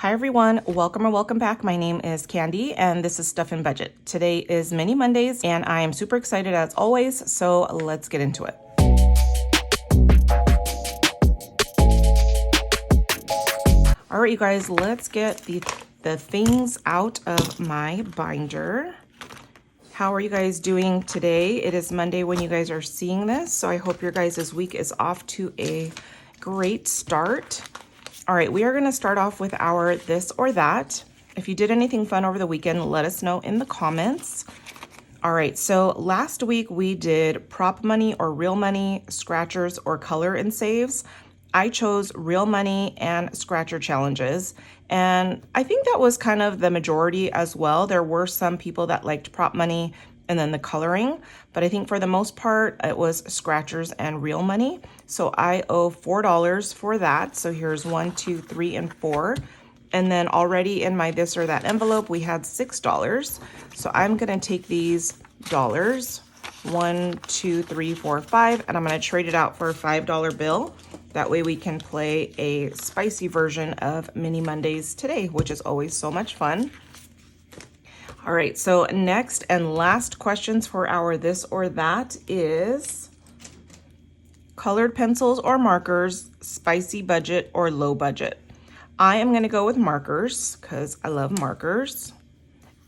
Hi everyone, welcome or welcome back. My name is Candy and this is Stuff and Budget. Today is Mini Mondays and I am super excited as always, so let's get into it. All right, you guys, let's get the things out of my binder. How are you guys doing today? It is Monday when you guys are seeing this, so I hope your guys' week is off to a great start. All right, we are gonna start off with our this or that. If you did anything fun over the weekend, let us know in the comments. All right, so last week we did prop money or real money, scratchers or color and saves. I chose real money and scratcher challenges, and I think that was kind of the majority as well. There were some people that liked prop money and then the coloring, but I think for the most part, it was scratchers and real money. So I owe $4 for that. So here's 1, 2, 3, and 4. And then already in my this or that envelope, we had $6. So I'm gonna take these dollars, 1, 2, 3, 4, 5, and I'm gonna trade it out for a $5 bill. That way we can play a spicy version of Mini Mondays today, which is always so much fun. All right, so next and last questions for our this or that is colored pencils or markers, spicy budget or low budget. I am gonna go with markers because I love markers.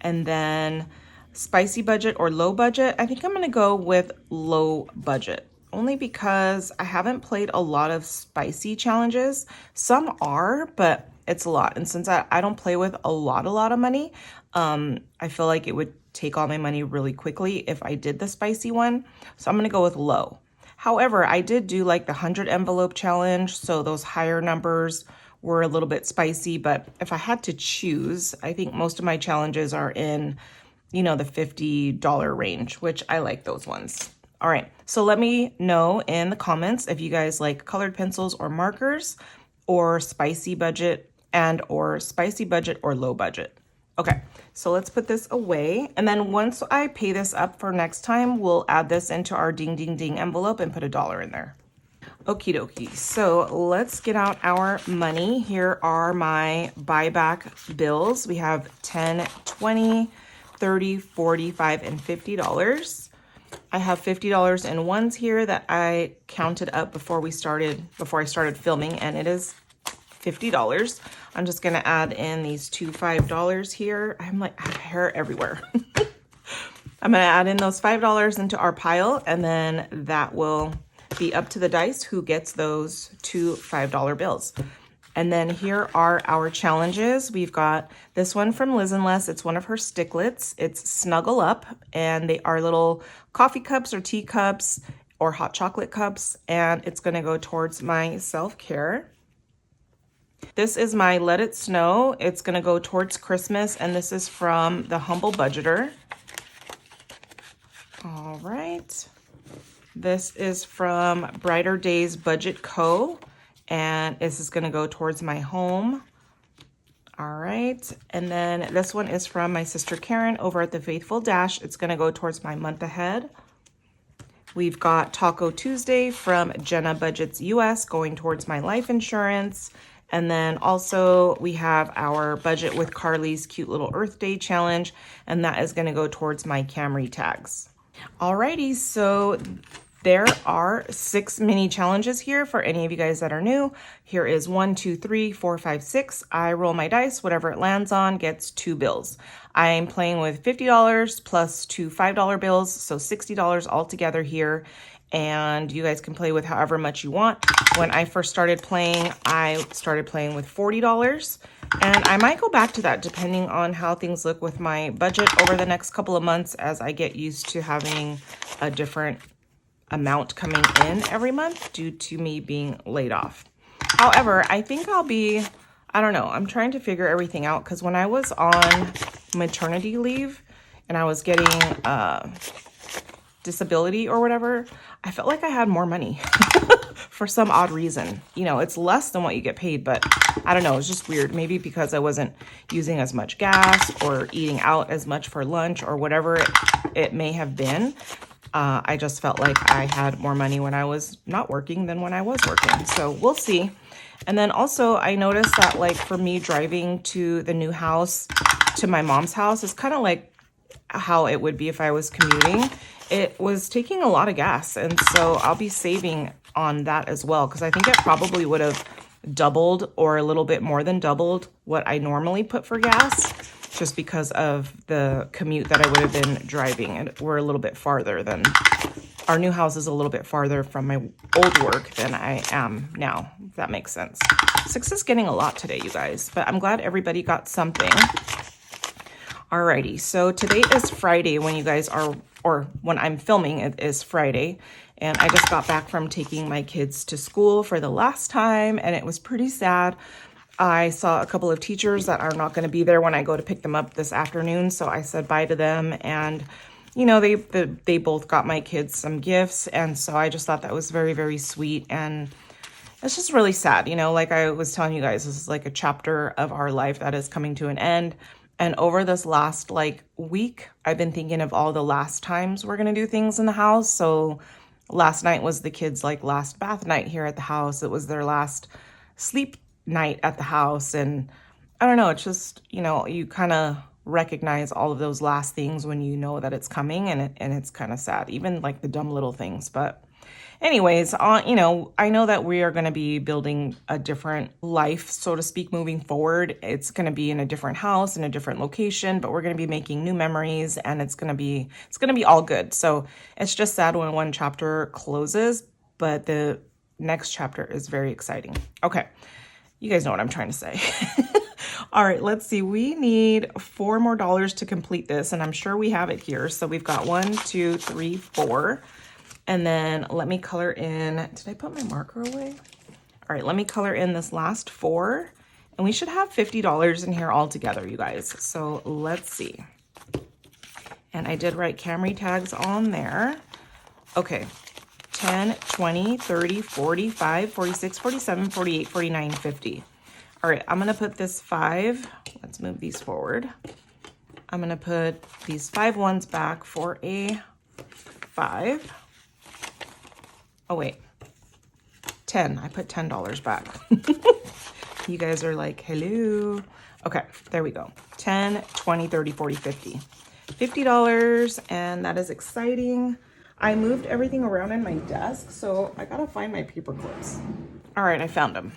And then spicy budget or low budget, I think I'm gonna go with low budget. Only because I haven't played a lot of spicy challenges. Some are, but it's a lot. And since I don't play with a lot of money, I feel like it would take all my money really quickly if I did the spicy one. So I'm gonna go with low. However, I did do like the 100 envelope challenge. So those higher numbers were a little bit spicy, but if I had to choose, I think most of my challenges are in, the $50 range, which I like those ones. All right, so let me know in the comments if you guys like colored pencils or markers or spicy budget or spicy budget or low budget. Okay, so let's put this away. And then once I pay this up for next time, we'll add this into our ding, ding, ding envelope and put $1 in there. Okie dokie, so let's get out our money. Here are my buyback bills. We have 10, 20, 30, 45, and $50. I have $50 in ones here that I counted up before I started filming, and it is $50. I'm just gonna add in these two $5 here. I have hair everywhere. I'm gonna add in those $5 into our pile, and then that will be up to the dice who gets those two $5 bills. And then here are our challenges. We've got this one from Liz and Les. It's one of her sticklets. It's Snuggle Up, and they are little coffee cups or tea cups or hot chocolate cups, and it's gonna go towards my self-care. This is my Let It Snow. It's gonna go towards Christmas, and this is from the Humble Budgeter. All right. This is from Brighter Days Budget Co., and this is gonna go towards my home. All right, and then this one is from my sister Karen over at the Faithful Dash. It's gonna go towards my month ahead. We've got Taco Tuesday from Jenna Budgets US going towards my life insurance. And then also we have our Budget with Carly's Cute Little Earth Day challenge, and that is gonna go towards my Camry tags. Alrighty, so there are 6 mini challenges here for any of you guys that are new. Here is 1, 2, 3, 4, 5, 6. I roll my dice, whatever it lands on gets 2 bills. I'm playing with $50 plus 2 $5 bills, so $60 altogether here. And you guys can play with however much you want. When I first started playing, I started playing with $40. And I might go back to that depending on how things look with my budget over the next couple of months as I get used to having a different amount coming in every month due to me being laid off. However, I think I don't know, I'm trying to figure everything out because when I was on maternity leave and I was getting disability or whatever, I felt like I had more money for some odd reason. It's less than what you get paid, but I don't know, it's just weird. Maybe because I wasn't using as much gas or eating out as much for lunch or whatever it may have been. I just felt like I had more money when I was not working than when I was working. So we'll see. And then also I noticed that like for me driving to the new house to my mom's house is kind of like how it would be if I was commuting. It was taking a lot of gas. And so I'll be saving on that as well, because I think it probably would have doubled or a little bit more than doubled what I normally put for gas, just because of the commute that I would have been driving. And we're a little bit farther than, our new house is a little bit farther from my old work than I am now, if that makes sense. 6 is getting a lot today, you guys, but I'm glad everybody got something. Alrighty, so today is Friday when you guys are, or when I'm filming, it is Friday. And I just got back from taking my kids to school for the last time, and it was pretty sad. I saw a couple of teachers that are not going to be there when I go to pick them up this afternoon, so I said bye to them. And you know, they both got my kids some gifts, and so I just thought that was very, very sweet. And it's just really sad, you know, like I was telling you guys, this is like a chapter of our life that is coming to an end. And over this last like week, I've been thinking of all the last times we're gonna do things in the house. So last night was the kids' like last bath night here at the house. It was their last sleep night at the house. And I don't know, it's just, you know, you kind of recognize all of those last things when you know that it's coming, and it's kind of sad, even like the dumb little things. But anyways, you know, I know that we are going to be building a different life, so to speak, moving forward. It's going to be in a different house, in a different location, but we're going to be making new memories, and it's going to be all good. So it's just sad when one chapter closes, but the next chapter is very exciting. Okay. You guys know what I'm trying to say. All right, let's see. We need $4 more to complete this, and I'm sure we have it here. So we've got 1, 2, 3, 4. And then let me color in. Did I put my marker away? All right, let me color in this last 4. And we should have $50 in here all together, you guys. So let's see. And I did write Camry tags on there. Okay. 10, 20, 30, 45, 46, 47, 48, 49, 50. All right, I'm going to put this 5. Let's move these forward. I'm going to put these 5 ones back for a 5. Oh, wait. 10. I put $10 back. You guys are like, hello. Okay, there we go. 10, 20, 30, 40, 50. $50, and that is exciting. I moved everything around in my desk, so I gotta find my paper clips. All right, I found them.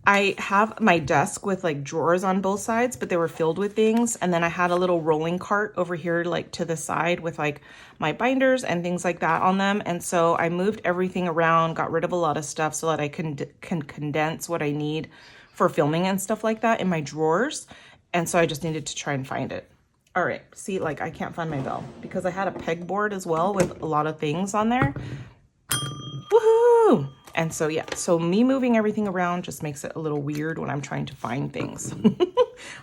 I have my desk with like drawers on both sides, but they were filled with things. And then I had a little rolling cart over here, like to the side with like my binders and things like that on them. And so I moved everything around, got rid of a lot of stuff so that I can condense what I need for filming and stuff like that in my drawers. And so I just needed to try and find it. All right, see, like I can't find my bell because I had a pegboard as well with a lot of things on there. Woohoo! And so, yeah, so me moving everything around just makes it a little weird when I'm trying to find things.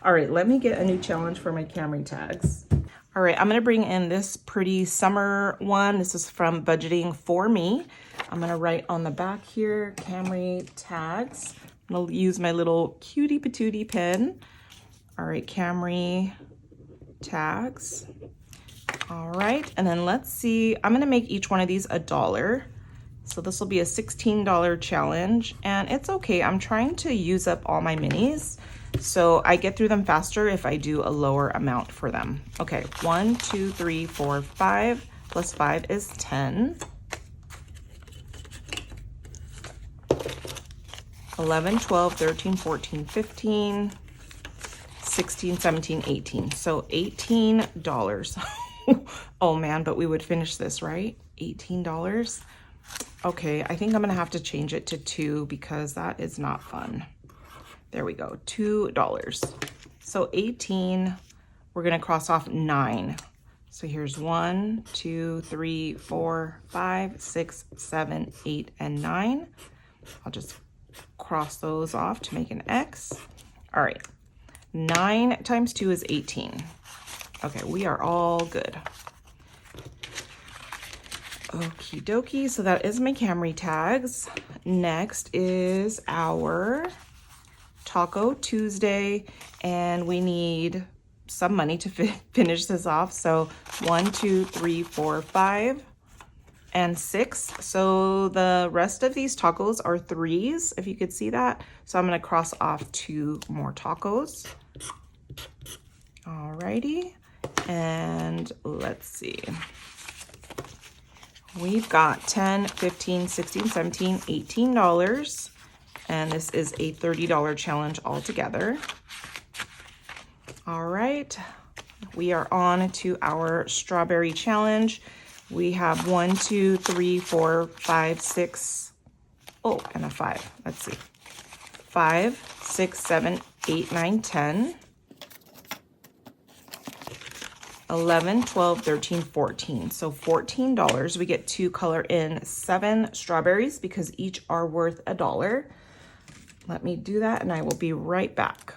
All right, let me get a new challenge for my Camry tags. All right, I'm gonna bring in this pretty summer one. This is from Budgeting For Me. I'm gonna write on the back here, Camry tags. I'm gonna use my little cutie patootie pen. All right, Camry tags. All right, and then let's see, I'm gonna make each one of these $1. So this will be a $16 challenge, and it's okay. I'm trying to use up all my minis, so I get through them faster if I do a lower amount for them. Okay, 1, 2, 3, 4, 5, plus 5 is 10. 11, 12, 13, 14, 15, 16, 17, 18. So $18. Oh man, but we would finish this, right? $18. Okay, I think I'm gonna have to change it to 2 because that is not fun. There we go, $2. So 18, we're gonna cross off 9. So here's 1, 2, 3, 4, 5, 6, 7, 8, and 9. I'll just cross those off to make an X. All right, 9 times 2 is 18. Okay, we are all good. Okie dokie, so that is my Camry tags. Next is our Taco Tuesday, and we need some money to finish this off. So 1, 2, 3, 4, 5. and 6. So the rest of these tacos are 3s, if you could see that. So I'm going to cross off 2 more tacos. Alrighty, and let's see. We've got 10, 15, 16, 17, $18, and this is a $30 challenge altogether. All right, we are on to our strawberry challenge. We have 1, 2, 3, 4, 5, 6. Oh, and a 5. Let's see. 5, 6, 7, 8, 9, 10. 11, 12, 13, 14. So $14. We get to color in 7 strawberries because each are worth $1. Let me do that and I will be right back.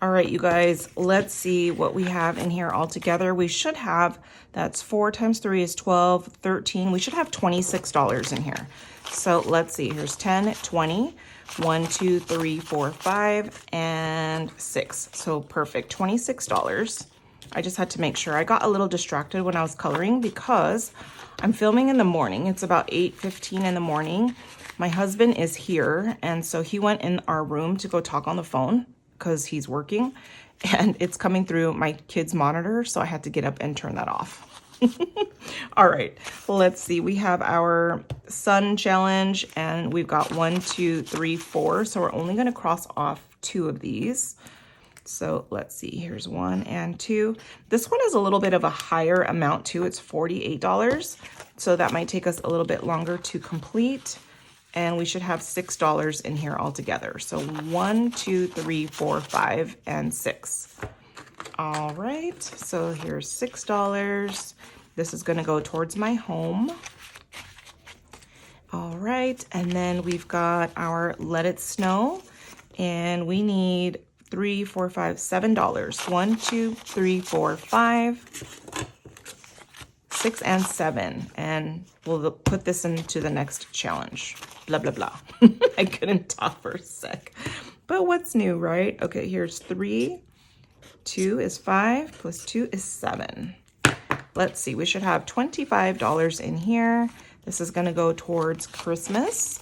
All right, you guys, let's see what we have in here all together. We should have, that's 4 times 3 is 12, 13. We should have $26 in here. So let's see, here's 10, 20, 1, 2, 3, 4, 5, and 6. So perfect, $26. I just had to make sure. I got a little distracted when I was coloring because I'm filming in the morning. It's about 8:15 in the morning. My husband is here, and so he went in our room to go talk on the phone because he's working, and it's coming through my kid's monitor, so I had to get up and turn that off. All right, let's see. We have our sun challenge, and we've got 1, 2, 3, 4. So we're only going to cross off 2 of these. So let's see. Here's 1 and 2. This one is a little bit of a higher amount too. It's $48. So that might take us a little bit longer to complete. And we should have $6 in here altogether. So 1, 2, 3, 4, 5, and 6. All right, so here's $6. This is gonna go towards my home. All right, and then we've got our Let It Snow, and we need $3, $4, $5, $7. 1, 2, 3, 4, 5, 6, and 7. And we'll put this into the next challenge. Blah, blah, blah. I couldn't talk for a sec. But what's new, right? Okay, here's 3. 2 is 5, plus 2 is 7. Let's see, we should have $25 in here. This is gonna go towards Christmas.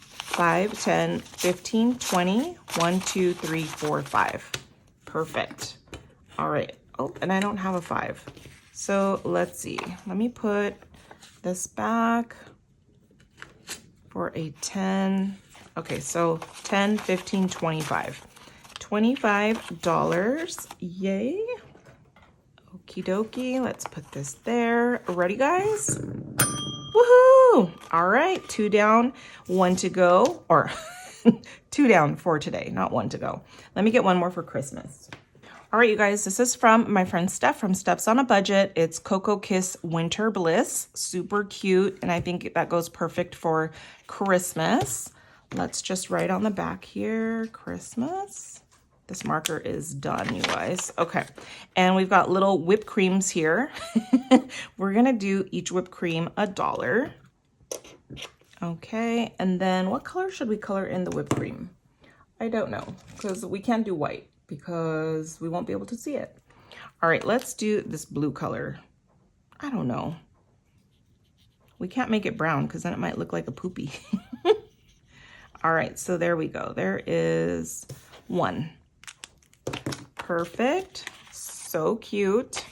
5, 10, 15, 20, 1, 2, 3, 4, 5. Perfect. All right, oh, and I don't have a 5. So let's see, let me put this back for a 10. Okay, so 10, 15, 25. $25, yay. Okie dokie, let's put this there. Ready, guys? Woohoo! All right, 2 down, 1 to go, or 2 down for today, not 1 to go. Let me get 1 more for Christmas. All right, you guys, this is from my friend Steph from Steps on a Budget. It's Cocoa Kiss Winter Bliss, super cute, and I think that goes perfect for Christmas. Let's just write on the back here, Christmas. This marker is done, you guys. Okay, and we've got little whipped creams here. We're gonna do each whipped cream $1. Okay, and then what color should we color in the whipped cream? I don't know, because we can't do white because we won't be able to see it. All right, let's do this blue color. I don't know. We can't make it brown because then it might look like a poopy. All right, so there we go. There is 1. Perfect, so cute.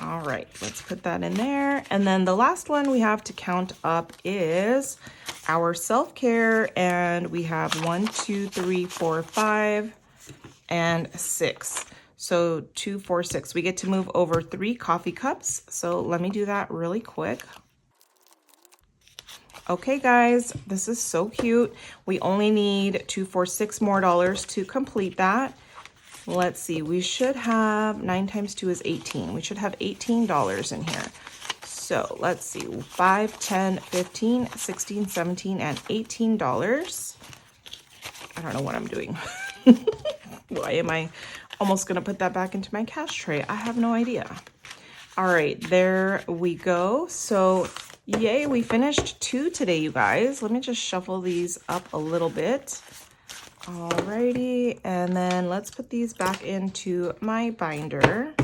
All right, let's put that in there. And then the last one we have to count up is our self-care, and we have 1, 2, 3, 4, 5, and 6. So 2, 4, 6. We get to move over 3 coffee cups. So let me do that really quick. Okay, guys, this is so cute. We only need 2, 4, 6 more dollars to complete that. Let's see, we should have 9 times 2 is 18. We should have $18 in here. So let's see, 5, 10, 15, 16, 17, and $18. I don't know what I'm doing. Why am I almost gonna put that back into my cash tray? I have no idea. All right, there we go. So yay, we finished 2 today, you guys. Let me just shuffle these up a little bit. Alrighty, and then let's put these back into my binder.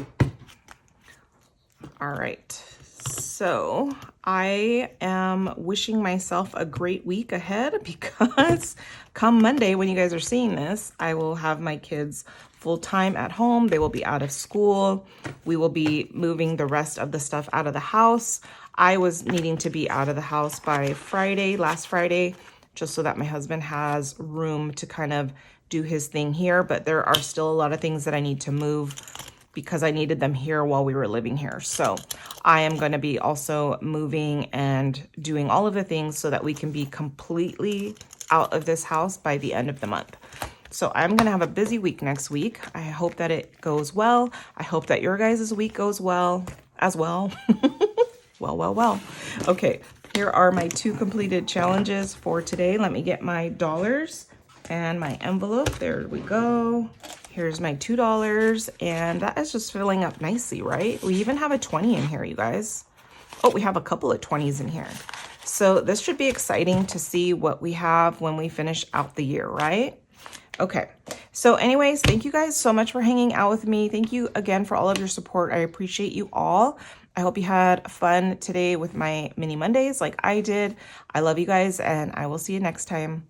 All right, so I am wishing myself a great week ahead because come Monday, when you guys are seeing this, I will have my kids full-time at home. They will be out of school. We will be moving the rest of the stuff out of the house. I was needing to be out of the house by Friday, last Friday, just so that my husband has room to kind of do his thing here, but there are still a lot of things that I need to move because I needed them here while we were living here. So I am going to be also moving and doing all of the things so that we can be completely out of this house by the end of the month. So I'm going to have a busy week next week. I hope that it goes well. I hope that your guys' week goes well as well. Well. Okay, here are my 2 completed challenges for today. Let me get my dollars and my envelope. There we go. Here's my $2, and that is just filling up nicely, right? We even have a 20 in here, you guys. Oh, we have a couple of 20s in here. So this should be exciting to see what we have when we finish out the year, right? Okay, so anyways, thank you guys so much for hanging out with me. Thank you again for all of your support. I appreciate you all. I hope you had fun today with my mini Mondays like I did. I love you guys, and I will see you next time.